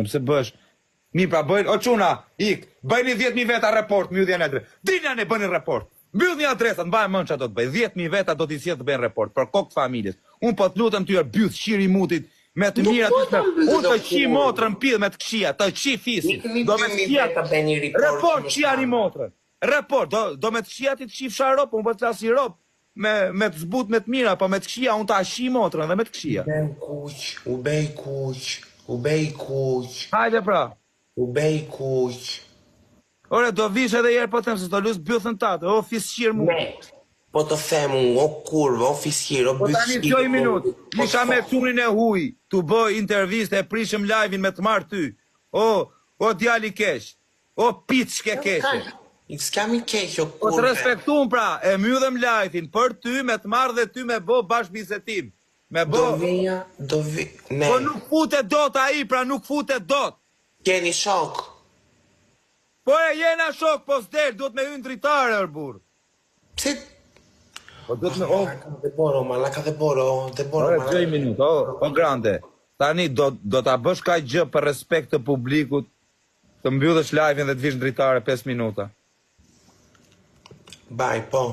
Se bësh. Mi pra bëjnë, o quna, bëjni 10.000 veta report, mbyllni në adresë. Dilja ne bëni report. Mbyllni adresat, mbaj mend çfarë do të bëj. 10.000 veta do t'i sjell të bëjnë report për kokë familjes. Unë po të lutem ty byth shiri mutit me të mira të unë të qi motrën pill me të këshia, të qi fisin. Do me të qia report qiani motrën. Report, do me të qia ti të qi fsha ropë, unë po të klasi ropë. Me të zbut me të mira, po me të këshia unë ta qi motrën dhe me të këshia. U bej kuq. Hajde pra. U bej kuq. Ore, do vish edhe jerë po them se do lusë bythën tatë, o fisqirë mu. Po të themu, o kurvë, o fisqirë, o bythqirë. Po tani të gjoj minut, një ka me curin e huj, tu bëj interviste e prishëm live-in me të marë ty. O djali kesh, o pitë shke keshe. I s'kam i kesh, o kurvë. Po të respektum pra, e mydhem live-in për ty me të marë dhe ty me bo bashkë bisetim. Do vija, ne. Po nuk futet dot a i, pra nuk futet dot. Keni shok. Po e jena shok, po s'del, duhet me hynë dritare, burë. Pse? Po duhet me... Malaka dhe boro. Ore, 2 minutë, o grande. Tani, do t'a bësh ka gjë për respekt të publikut, të mbyllësh live-in dhe të vish në dritare 5 minuta. Baj, po.